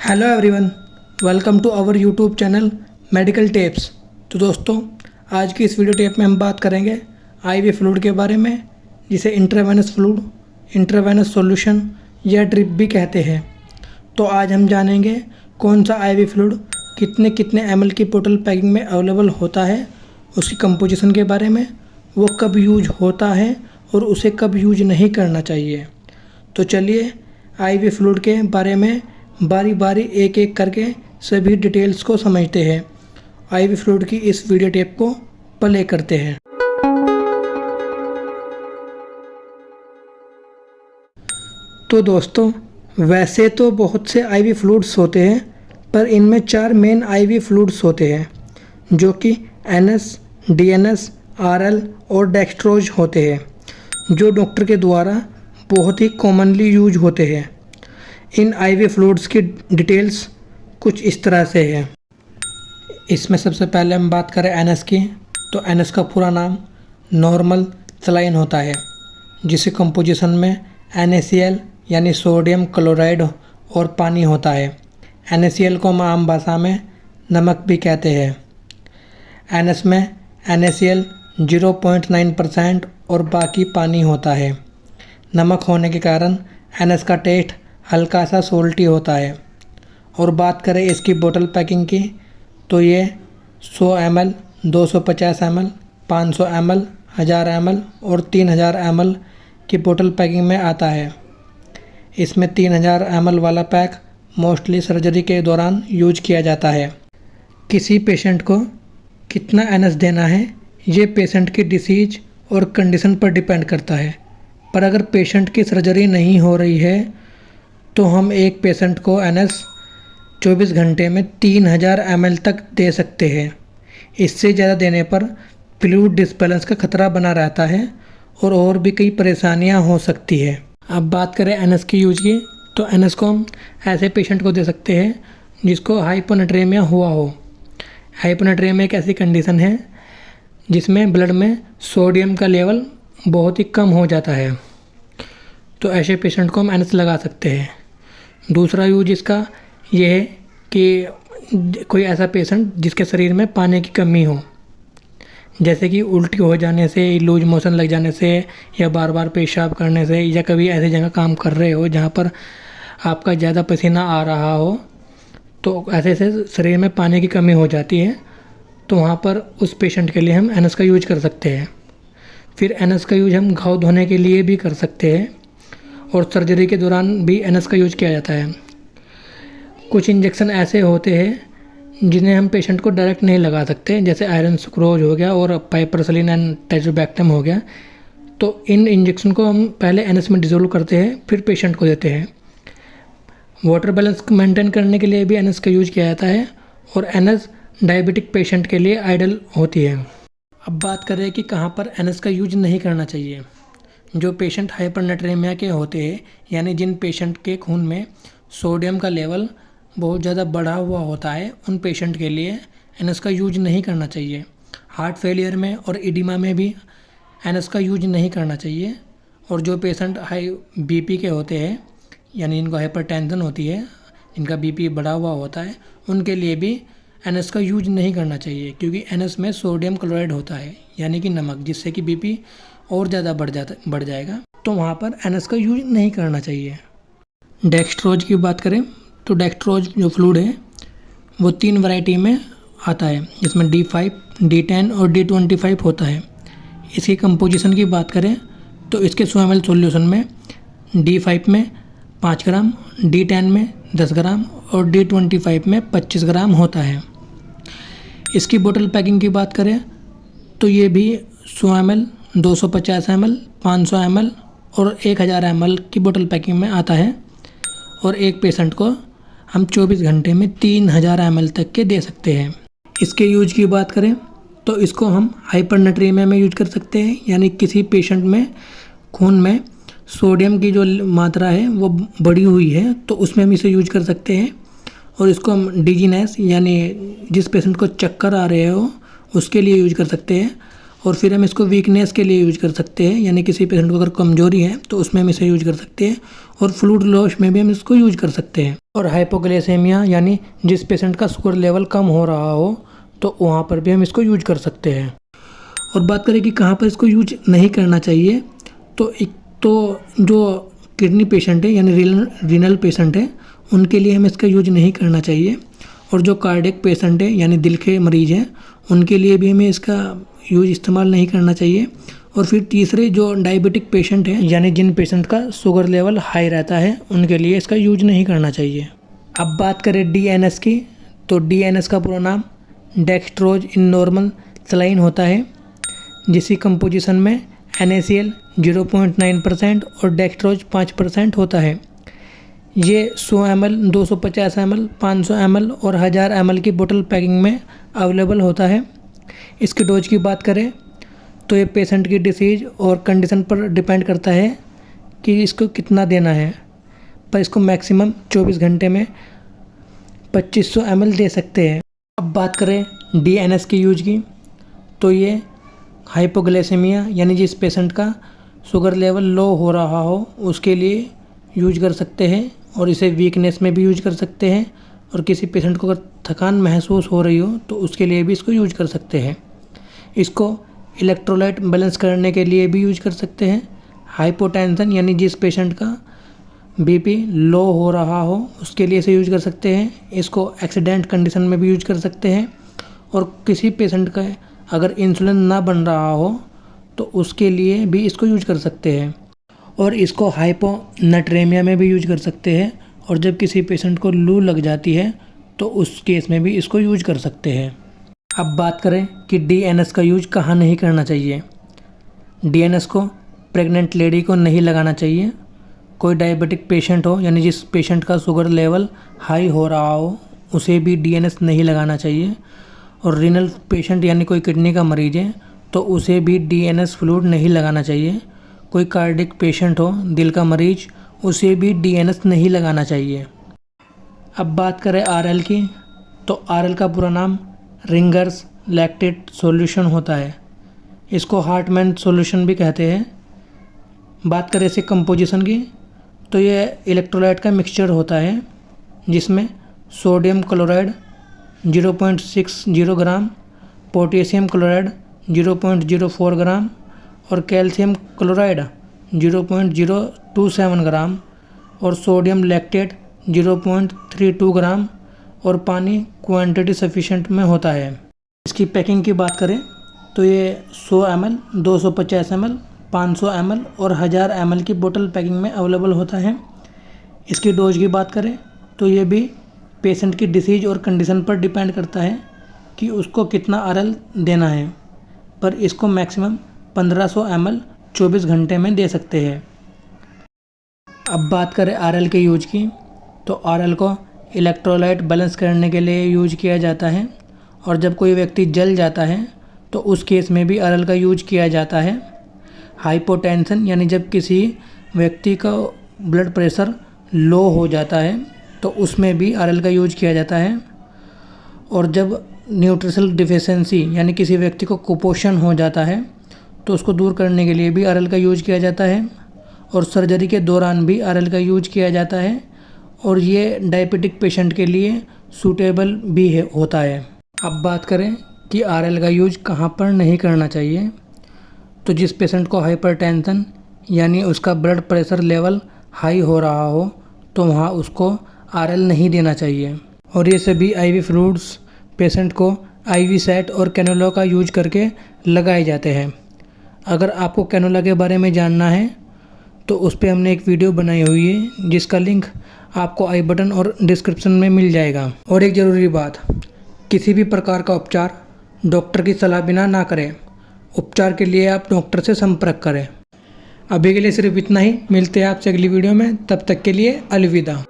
Hello everyone, welcome to our YouTube channel medical tips. तो दोस्तों, आज की इस वीडियो टिप में हम बात करेंगे आईवी फ्लूइड के बारे में, जिसे इंट्रावेनस फ्लूइड, इंट्रावेनस सॉल्यूशन या ड्रिप भी कहते हैं। तो आज हम जानेंगे कौन सा आईवी फ्लूइड कितने कितने ml की बोतल पैकिंग में अवेलेबल होता है, उसकी कंपोजिशन के बारे में, वो कब यूज होता है और उसे कब यूज नहीं करना चाहिए। तो चलिए आईवी फ्लूइड के बारे में बारी बारी एक एक करके सभी डिटेल्स को समझते हैं। आईवी फ्लूइड की इस वीडियो टेप को प्ले करते हैं। तो दोस्तों, वैसे तो बहुत से आईवी फ्लूइड्स होते हैं, पर इनमें 4 मेन आईवी फ्लूइड्स होते हैं, जो कि एनएस, डीएनएस, आरएल और डेक्सट्रोज होते हैं, जो डॉक्टर के द्वारा बहुत ही कॉमनली यूज होते हैं। इन आईवी फ्लूइड्स की डिटेल्स कुछ इस तरह से है। इसमें सबसे पहले हम बात करें एनएस की, तो एनएस का पूरा नाम नॉर्मल सलाइन होता है, जिसके कंपोजिशन में NaCl यानी सोडियम क्लोराइड और पानी होता है। NaCl को हम आम भाषा में नमक भी कहते हैं। एनएस में NaCl 0.9% और बाकी पानी होता है। नमक होने के कारण एनएस का टेस्ट हल्का सा सोल्टी होता है। और बात करें इसकी बोतल पैकिंग की, तो ये 100 ml, 250 ml, 500 ml, 1000 ml और 3000 ml की बोतल पैकिंग में आता है। इसमें 3000 ml वाला पैक मोस्टली सर्जरी के दौरान यूज किया जाता है। किसी पेशेंट को कितना एनएस देना है, ये पेशेंट की डिसीज और कंडीशन पर डिपेंड करता है। पर अगर पेशेंट की सर्जरी नहीं हो रही है, तो हम एक पेशेंट को एनएस 24 घंटे में 3000 ml तक दे सकते हैं। इससे ज़्यादा देने पर फ्लूइड डिस्बैलेंस का खतरा बना रहता है और भी कई परेशानियां हो सकती है। अब बात करें एनएस की यूज की, तो एनएस को हम ऐसे पेशेंट को दे सकते हैं जिसको हाइपोनेट्रेमिया हुआ हो। हाइपोनेट्रेमिया एक ऐसी कंडीशन है जिसमें ब्लड में सोडियम का लेवल बहुत ही कम हो जाता है, तो ऐसे पेशेंट को हम एनएस लगा सकते हैं। दूसरा यूज इसका ये है कि कोई ऐसा पेशेंट जिसके शरीर में पानी की कमी हो, जैसे कि उल्टी हो जाने से, लूज मोशन लग जाने से, या बार बार पेशाब करने से, या कभी ऐसी जगह काम कर रहे हो जहाँ पर आपका ज़्यादा पसीना आ रहा हो, तो ऐसे शरीर में पानी की कमी हो जाती है, तो वहाँ पर उस पेशेंट के लिए हम एनएस का यूज कर सकते हैं। फिर एनएस का यूज हम घाव धोने के लिए भी कर सकते हैं, और सर्जरी के दौरान भी एनएस का यूज किया जाता है। कुछ इंजेक्शन ऐसे होते हैं जिन्हें हम पेशेंट को डायरेक्ट नहीं लगा सकते, जैसे आयरन सुक्रोज हो गया और पाइपरसलिन एंड टैजोबैक्टम हो गया। तो इन इंजेक्शन को हम पहले एनएस में डिसोल्व करते हैं, फिर पेशेंट को देते हैं। वाटर बैलेंस को मेंटेन करने के लिए भी एनएस का यूज किया जाता है, और एनएस डायबिटिक पेशेंट के लिए आइडियल होती है। अब बात करें कि कहाँ पर एनएस का यूज नहीं करना चाहिए। जो पेशेंट हाइपरनेट्रेमिया के होते हैं, यानी जिन पेशेंट के खून में सोडियम का लेवल बहुत ज़्यादा बढ़ा हुआ होता है, उन पेशेंट के लिए एनएस का यूज नहीं करना चाहिए। हार्ट फेलियर में और इडिमा में भी एनएस का यूज नहीं करना चाहिए। और जो पेशेंट हाई बीपी के होते हैं, यानी जिनको हाइपरटेंशन होती है, जिनका बीपी बढ़ा हुआ होता है, उनके लिए भी एनएस का यूज नहीं करना चाहिए, क्योंकि एनएस में सोडियम क्लोराइड होता है, यानी कि नमक, जिससे कि बीपी और ज़्यादा बढ़ जाएगा। तो वहाँ पर एनएस का यूज नहीं करना चाहिए। डेक्सट्रोज की बात करें, तो डेक्सट्रोज जो फ्लूइड है वो 3 वैरायटी में आता है, जिसमें D5, D10 और D25 होता है। इसकी कंपोजिशन की बात करें, तो इसके 100 ml सॉल्यूशन में D5 में 5 ग्राम, D10 में 10 ग्राम और D25 में 25 ग्राम होता है। इसकी बोतल पैकिंग की बात करें, तो ये भी 100 ml, 250 ml, 500 ml और 1000 ml की बोतल पैकिंग में आता है। और एक पेशेंट को हम 24 घंटे में 3000 ml तक के दे सकते हैं। इसके यूज की बात करें, तो इसको हम हाइपरनेट्रेमिया में यूज कर सकते हैं, यानी किसी पेशेंट में खून में सोडियम की जो मात्रा है वो बढ़ी हुई है, तो उसमें हम इसे यूज कर सकते हैं। और इसको हम डिजीनेस, यानी जिस पेशेंट को चक्कर आ रहे हो, उसके लिए यूज कर सकते हैं। और फिर हम इसको वीकनेस के लिए यूज कर सकते हैं, यानी किसी पेशेंट को अगर कमजोरी है तो उसमें हम इसे यूज कर सकते हैं। और फ्लूइड लॉस में भी हम इसको यूज कर सकते हैं। और हाइपोग्लाइसेमिया यानी जिस पेशेंट का शुगर लेवल कम हो रहा हो तो वहाँ पर भी हम इसको यूज कर सकते हैं। और बात करें कि कहाँ पर इसको यूज नहीं करना चाहिए, तो एक तो जो किडनी पेशेंट है यानी रीनल पेशेंट है उनके लिए हमें इसका यूज नहीं करना चाहिए। और जो कार्डियक पेशेंट है यानी दिल के मरीज़ हैं उनके लिए भी हमें इसका यूज इस्तेमाल नहीं करना चाहिए। और फिर तीसरे जो डायबिटिक पेशेंट हैं यानी जिन पेशेंट का शुगर लेवल हाई रहता है उनके लिए इसका यूज नहीं करना चाहिए। अब बात करें DNS की, तो DNS का पूरा नाम डेक्स्ट्रोज इन नॉर्मल सलाइन होता है, जिसकी कंपोजिशन में NaCl 0.9% और डेक्स्ट्रोज 5% होता है। ये 100 ml, 250 ml, 500 ml और 1000 ml की बोतल पैकिंग में अवेलेबल होता है। इसकी डोज की बात करें तो ये पेशेंट की डिसीज़ और कंडीशन पर डिपेंड करता है कि इसको कितना देना है, पर इसको मैक्सिमम 24 घंटे में 2500 ml दे सकते हैं। अब बात करें DNS के यूज की, तो ये हाइपोग्लाइसेमिया यानी जिस पेशेंट का शुगर लेवल लो हो रहा हो उसके लिए यूज कर सकते हैं। और इसे वीकनेस में भी यूज कर सकते हैं। और किसी पेशेंट को अगर थकान महसूस हो रही हो तो उसके लिए भी इसको यूज कर सकते हैं। इसको इलेक्ट्रोलाइट बैलेंस करने के लिए भी यूज कर सकते हैं। हाइपोटेंशन यानी जिस पेशेंट का BP लो हो रहा हो उसके लिए इसे यूज कर सकते हैं। इसको एक्सीडेंट कंडीशन में भी यूज कर सकते हैं। और किसी पेशेंट का अगर इंसुलिन ना बन रहा हो तो उसके लिए भी इसको यूज कर सकते हैं। और इसको हाइपोनेट्रेमिया में भी यूज कर सकते हैं। और जब किसी पेशेंट को लू लग जाती है तो उस केस में भी इसको यूज कर सकते हैं। अब बात करें कि DNS का यूज कहाँ नहीं करना चाहिए। DNS को प्रेग्नेंट लेडी को नहीं लगाना चाहिए। कोई डायबिटिक पेशेंट हो यानी जिस पेशेंट का शुगर लेवल हाई हो रहा हो उसे भी DNS नहीं लगाना चाहिए। और रीनल पेशेंट यानी कोई किडनी का मरीज है तो उसे भी DNS फ्लूइड नहीं लगाना चाहिए। कोई कार्डियक पेशेंट हो, दिल का मरीज, उसे भी DNS नहीं लगाना चाहिए। अब बात करें RL की, तो RL का पूरा नाम रिंगर्स लैक्टेट सॉल्यूशन होता है। इसको हार्टमैन सॉल्यूशन भी कहते हैं। बात करें इसके कंपोजिशन की, तो ये इलेक्ट्रोलाइट का मिक्सचर होता है जिसमें सोडियम क्लोराइड 0.60 ग्राम, पोटेशियम क्लोराइड 0.04 ग्राम और कैल्शियम क्लोराइड 0.027 ग्राम और सोडियम लैक्टेट 0.32 ग्राम और पानी क्वांटिटी सफिशिएंट में होता है। इसकी पैकिंग की बात करें तो ये 100 ml, 250 ml, 500 ml और 1000 ml की बोतल पैकिंग में अवेलेबल होता है। इसकी डोज की बात करें तो ये भी पेशेंट की डिसीज और कंडीशन पर डिपेंड करता है कि उसको कितना RL देना है, पर इसको मैक्सिमम 1500 ml 24 घंटे में दे सकते हैं। अब बात करें RL के यूज की, तो RL को इलेक्ट्रोलाइट बैलेंस करने के लिए यूज किया जाता है। और जब कोई व्यक्ति जल जाता है तो उस केस में भी RL का यूज किया जाता है। हाइपोटेंशन यानी जब किसी व्यक्ति का ब्लड प्रेशर लो हो जाता है तो उसमें भी RL का यूज किया जाता है। और जब न्यूट्रिशनल डिफिशिएंसी यानी किसी व्यक्ति को कुपोषण हो जाता है तो उसको दूर करने के लिए भी RL का यूज किया जाता है। और सर्जरी के दौरान भी RL का यूज किया जाता है। और ये डायबिटिक पेशेंट के लिए सूटेबल भी होता है। अब बात करें कि RL का यूज कहाँ पर नहीं करना चाहिए, तो जिस पेशेंट को हाइपरटेंशन यानी उसका ब्लड प्रेशर लेवल हाई हो रहा हो तो वहाँ उसको RL नहीं देना चाहिए। और ये सभी IV फ्लूइड्स पेशेंट को IV सेट और कैनुला का यूज करके लगाए जाते हैं। अगर आपको कैनुला के बारे में जानना है तो उस पर हमने एक वीडियो बनाई हुई है जिसका लिंक आपको आई बटन और डिस्क्रिप्शन में मिल जाएगा। और एक ज़रूरी बात, किसी भी प्रकार का उपचार डॉक्टर की सलाह बिना ना करें। उपचार के लिए आप डॉक्टर से संपर्क करें। अभी के लिए सिर्फ इतना ही। मिलते हैं आपसे अगली वीडियो में, तब तक के लिए अलविदा।